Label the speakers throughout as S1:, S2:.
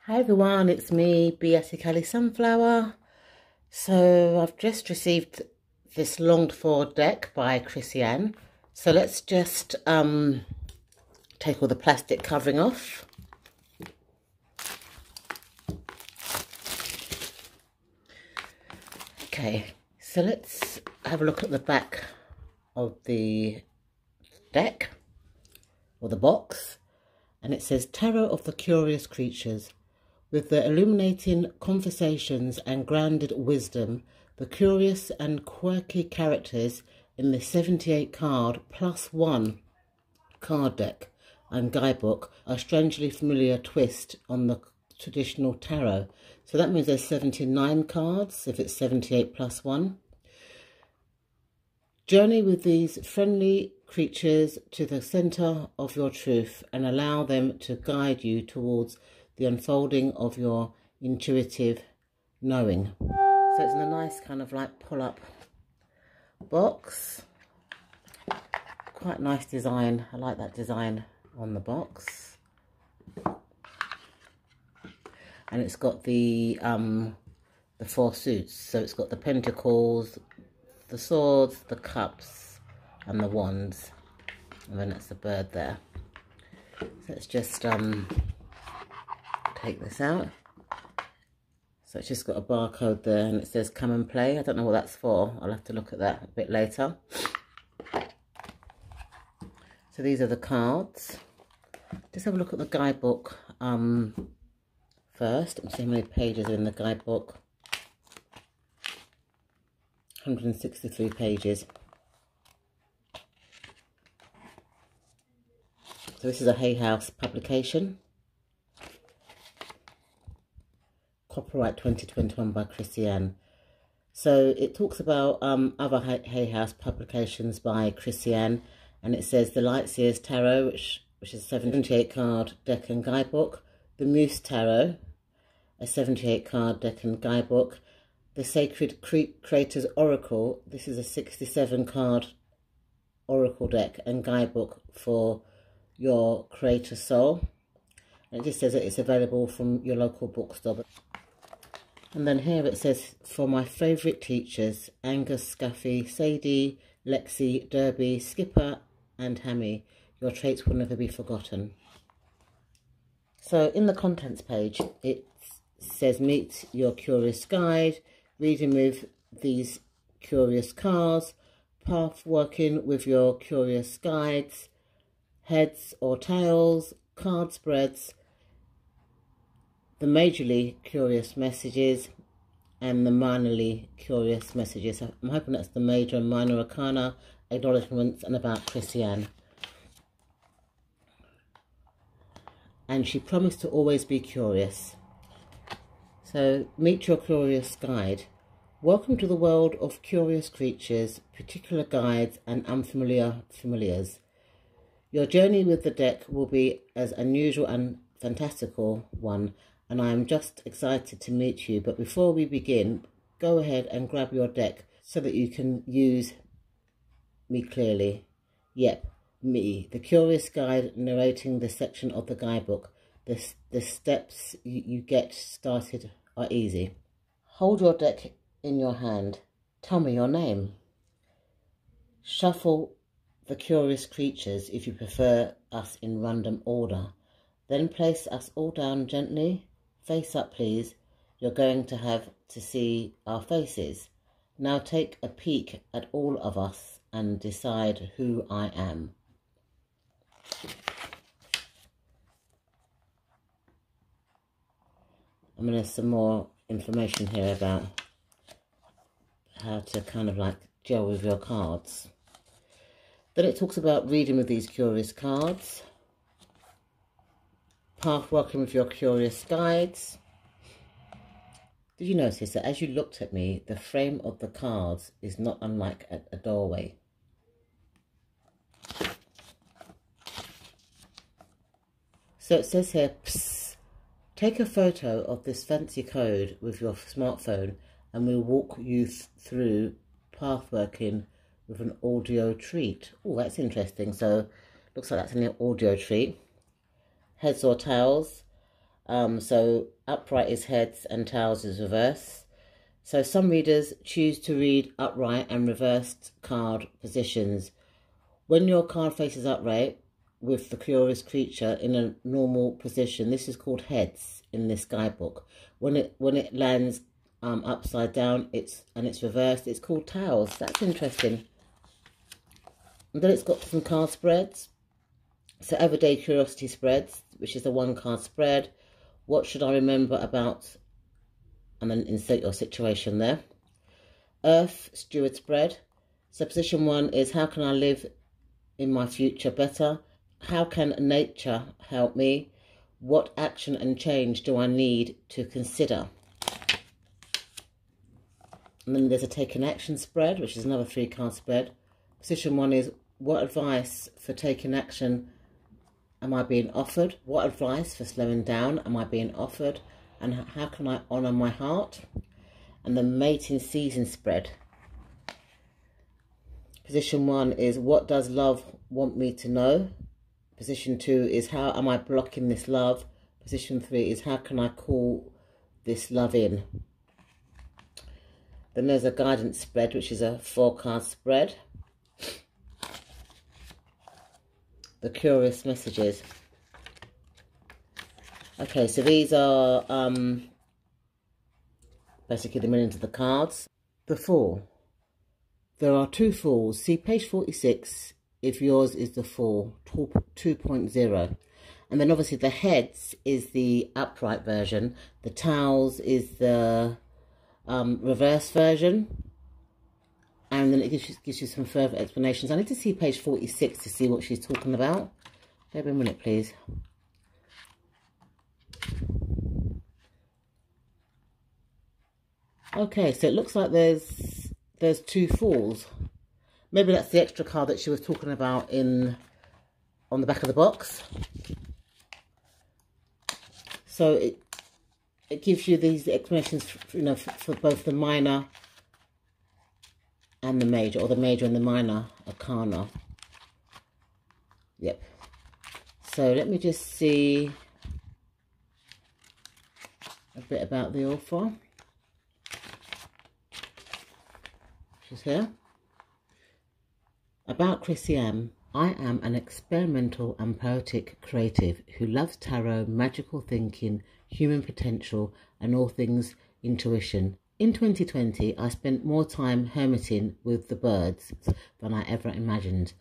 S1: Hi everyone, it's me, BS Ikale Sunflower. So I've just received this longed for deck by Christiane. So let's just take all the plastic covering off. Okay, so let's have a look at the back of the deck, or the box. And it says, Tarot of the Curious Creatures. With their illuminating conversations and grounded wisdom, the curious and quirky characters in the 78 card plus one card deck and guidebook are a strangely familiar twist on the traditional tarot. So that means there's 79 cards if it's 78 plus one. Journey with these friendly creatures to the centre of your truth and allow them to guide you towards the unfolding of your intuitive knowing. So it's in a nice kind of like pull-up box. Quite nice design. I like that design on the box. And it's got the four suits. So it's got the pentacles, the swords, the cups, and the wands. And then that's the bird there. So let's just take this out. So it's just got a barcode there and it says come and play. I don't know what that's for. I'll have to look at that a bit later. So these are the cards. Just have a look at the guidebook first. Let's see how many pages are in the guidebook. 163 pages. So this is a Hay House publication. Copyright 2021 by Christiane. So it talks about other Hay House publications by Christiane, and it says the Lightseer's Tarot, which is a 78 card deck and guidebook, the Muse Tarot, a 78 card deck and guidebook, the Sacred Creator's Oracle, this is a 67 card oracle deck and guidebook for your creator soul. And it just says that it's available from your local bookstore. And then here it says, for my favourite teachers, Angus, Scuffy, Sadie, Lexi, Derby, Skipper and Hammy, your traits will never be forgotten. So in the contents page, it says meet your curious guide, reading with these curious cards, path working with your curious guides, heads or tails, card spreads, the majorly curious messages and the minorly curious messages. I'm hoping that's the major and minor arcana, acknowledgements and about Christiane. And she promised to always be curious. So meet your curious guide. Welcome to the world of curious creatures, particular guides and unfamiliar familiars. Your journey with the deck will be as unusual and fantastical one, and I am just excited to meet you. But before we begin, go ahead and grab your deck so that you can use me clearly. Yep, me, the curious guide narrating this section of the guidebook. The steps you get started are easy. Hold your deck in your hand. Tell me your name. Shuffle the curious creatures if you prefer us in random order. Then place us all down gently. Face up, please. You're going to have to see our faces. Now take a peek at all of us and decide who I am. I mean, there's some more information here about how to kind of like gel with your cards. Then it talks about reading with these curious cards. Path working with your curious guides. Did you notice that as you looked at me, the frame of the cards is not unlike a doorway? So it says here, psst, take a photo of this fancy code with your smartphone and we'll walk you through path working with an audio treat. Oh, that's interesting. So looks like that's an audio treat. Heads or tails. So upright is heads and tails is reverse. So some readers choose to read upright and reversed card positions. When your card faces upright with the curious creature in a normal position, this is called heads in this guidebook. When it lands upside down, it's reversed, it's called tails. That's interesting. And then it's got some card spreads. So everyday curiosity spreads, which is a 1 card spread. What should I remember about? And then insert your situation there. Earth Steward spread. So position 1 is how can I live in my future better? How can nature help me? What action and change do I need to consider? And then there's a taken action spread, which is another 3 card spread. Position 1 is what advice for taking action am I being offered? What advice for slowing down am I being offered? And how can I honour my heart? And the mating season spread. Position 1 is what does love want me to know? Position 2 is how am I blocking this love? Position 3 is how can I call this love in? Then there's a guidance spread, which is a 4 card spread. The curious messages. Okay, so these are basically the meanings of the cards. The Fool. There are 2 Fools. See page 46 if yours is the Fool 2.0. And then obviously the heads is the upright version. The tails is the reverse version. And then it gives you some further explanations. I need to see page 46 to see what she's talking about. Give me a minute, please. Okay, so it looks like there's 2 Fools. Maybe that's the extra card that she was talking about on the back of the box. So it gives you these explanations, you know, for both the minor and the major, or the major and the minor arcana. Yep. So let me just see a bit about the author. She's here. About Chrissy-Anne. I am an experimental and poetic creative who loves tarot, magical thinking, human potential, and all things intuition. In 2020, I spent more time hermiting with the birds than I ever imagined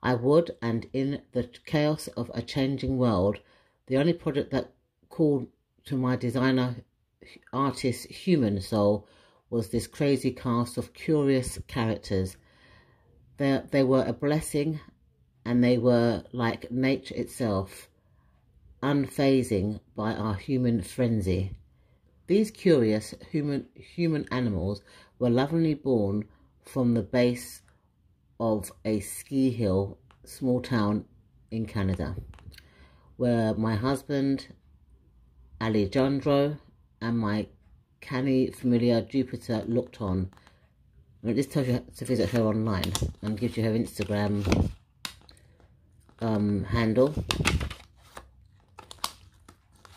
S1: I would, and in the chaos of a changing world, the only project that called to my designer artist human soul was this crazy cast of curious characters. They were a blessing, and they were like nature itself, unfazing by our human frenzy. These curious human animals were lovingly born from the base of a ski hill, small town in Canada, where my husband, Alejandro, and my canny familiar Jupiter looked on. And it just tells you to visit her online and gives you her Instagram handle.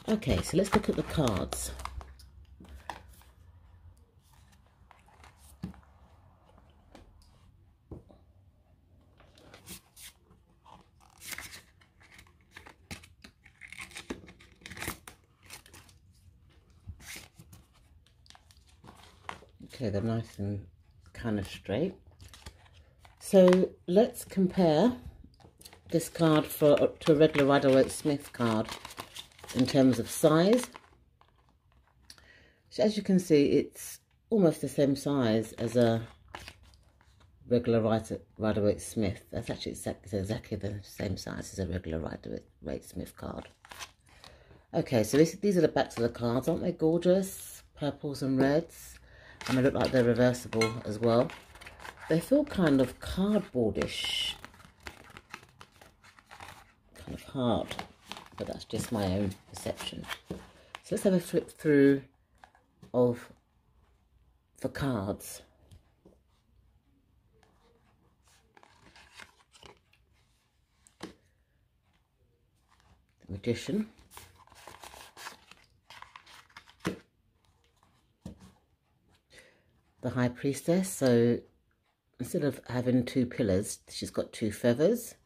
S1: Okay, so let's look at the cards. Okay, they're nice and kind of straight. So let's compare this card to a regular Rider-Waite-Smith card in terms of size. So as you can see, it's almost the same size as a regular Rider-Waite-Smith. That's actually exactly the same size as a regular Rider-Waite-Smith card. Okay, so these are the backs of the cards. Aren't they gorgeous? Purples and reds. And they look like they're reversible as well. They feel kind of cardboardish. Kind of hard. But that's just my own perception. So let's have a flip through of the cards. The Magician. the High Priestess. So instead of having two pillars, she's got two feathers,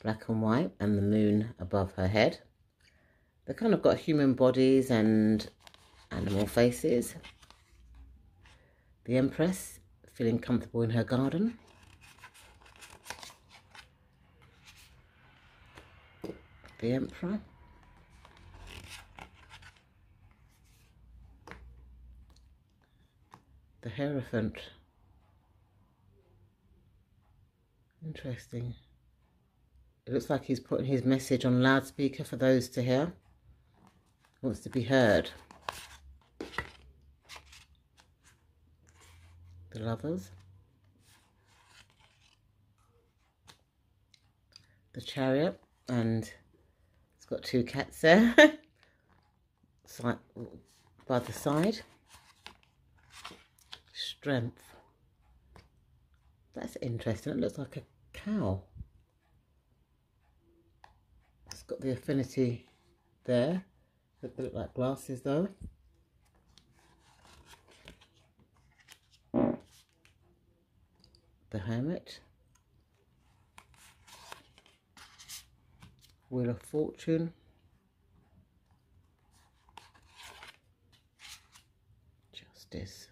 S1: black and white, and the moon above her head. They've kind of got human bodies and animal faces. The Empress, feeling comfortable in her garden. The Emperor. The Hierophant. Interesting. It looks like he's putting his message on loudspeaker for those to hear. Wants to be heard. The Lovers. The Chariot, and it's got two cats there by the side. Strength. That's interesting. It looks like a cow. It's got the affinity there. They look like glasses though. The Hermit. Wheel of Fortune. Justice.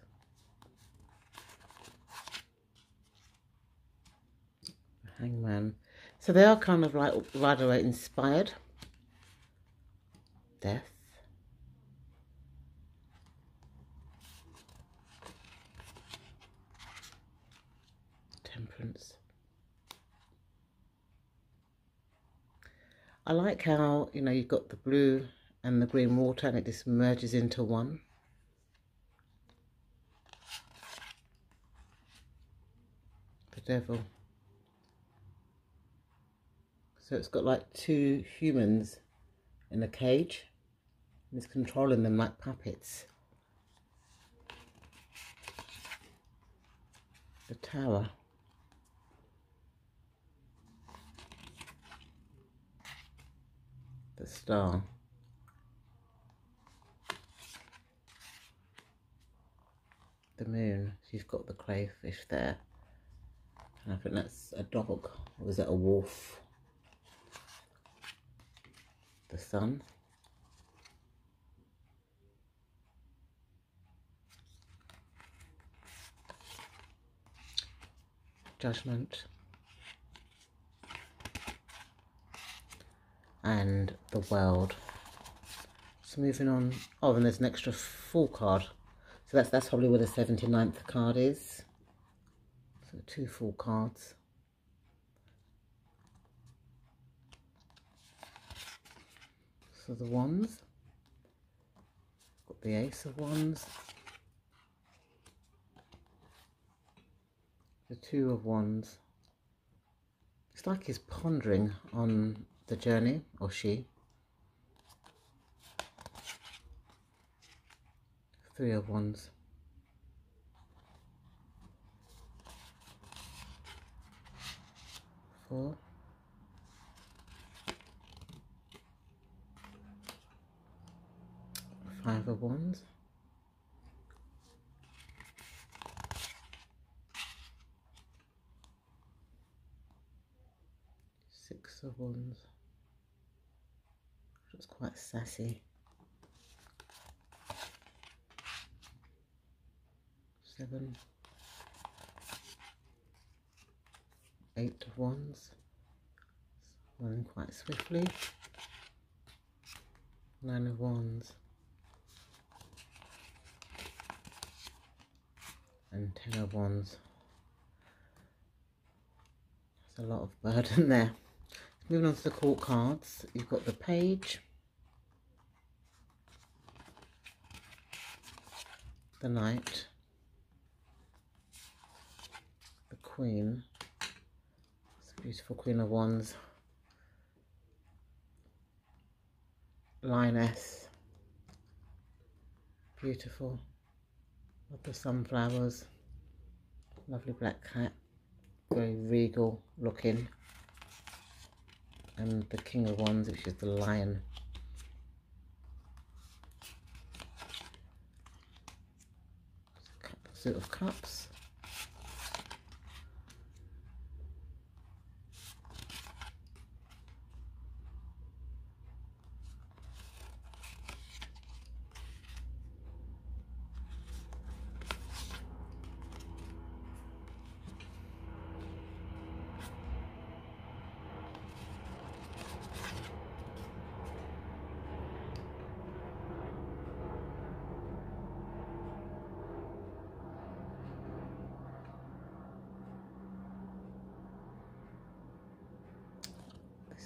S1: Hangman. So they are kind of like Rider Waite inspired. Death. Temperance. I like how, you know, you've got the blue and the green water and it just merges into one. The Devil. So it's got like two humans in a cage and it's controlling them like puppets. The Tower. The Star. The Moon. She's got the crayfish there. And I think that's a dog. Or is it a wolf? The Sun. Judgment. And the World. So moving on. Oh, and there's an extra full card. So that's probably where the 79th card is. So 2 full cards. So the Wands. Got the Ace of Wands. The 2 of Wands. It's like he's pondering on the journey, or she. 3 of Wands. 4. 5 of Wands. 6 of Wands. It's quite sassy. 7. 8 of Wands. Running quite swiftly. 9 of Wands. And 10 of Wands. There's a lot of burden there. Moving on to the court cards, you've got the Page, the Knight, the Queen. It's a beautiful Queen of Wands. Lioness. Beautiful. Love the sunflowers. Lovely black cat. Very regal looking. And the King of Wands, which is the lion. suit of cups.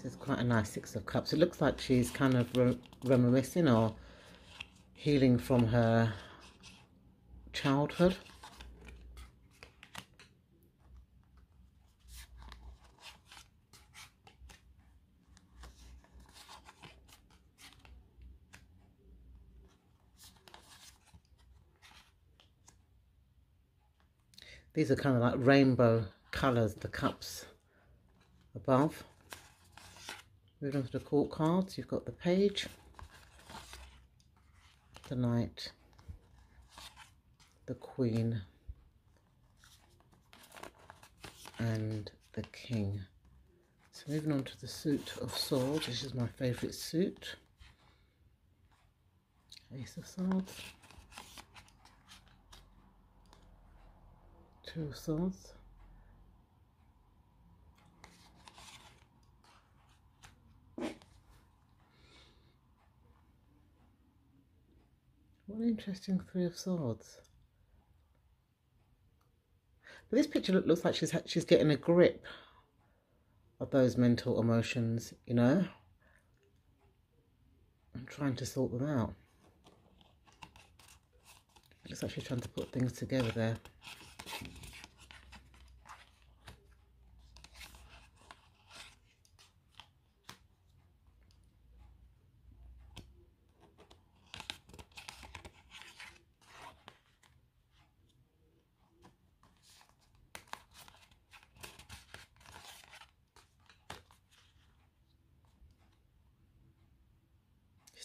S1: This is quite a nice Six of Cups. It looks like she's kind of reminiscing or healing from her childhood. These are kind of like rainbow colours, the cups above. Moving on to the court cards, you've got the Page, the Knight, the Queen, and the King. So moving on to the suit of swords, this is my favourite suit. Ace of Swords, Two of Swords, what an interesting Three of Swords. But this picture looks like she's getting a grip of those mental emotions, you know. I'm trying to sort them out. It looks like she's trying to put things together there.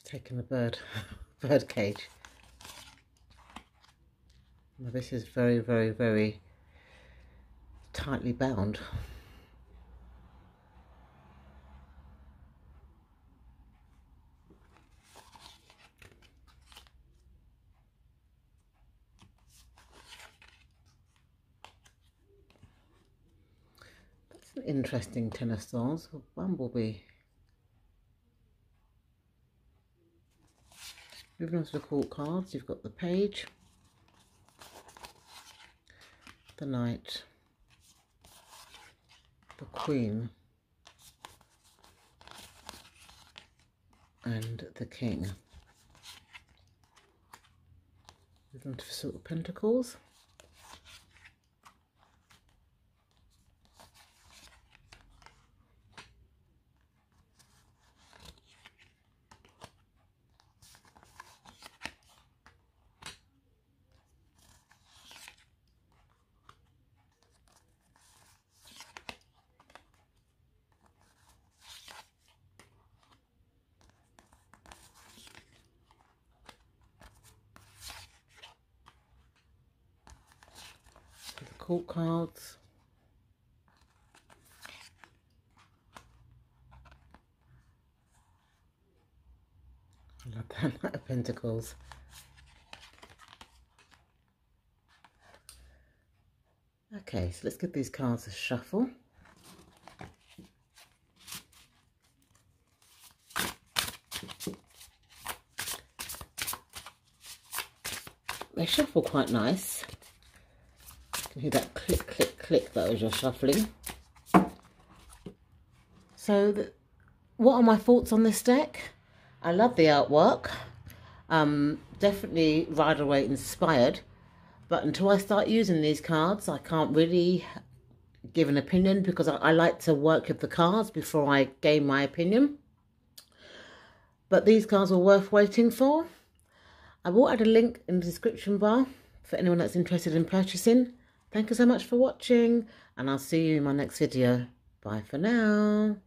S1: Taking the bird cage. Now this is very, very, very tightly bound. That's an interesting Ten of Swords, a bumblebee. Moving on to the court cards, you've got the Page, the Knight, the Queen, and the King. Moving on to the Suit of Pentacles. Court cards. I love that Knight of Pentacles. Okay, so let's give these cards a shuffle. They shuffle quite nice. You hear that click, click, click that was your shuffling. So, what are my thoughts on this deck? I love the artwork. Definitely Rider-Waite inspired. But until I start using these cards, I can't really give an opinion because I like to work with the cards before I gain my opinion. But these cards are worth waiting for. I will add a link in the description bar for anyone that's interested in purchasing. Thank you so much for watching, and I'll see you in my next video. Bye for now.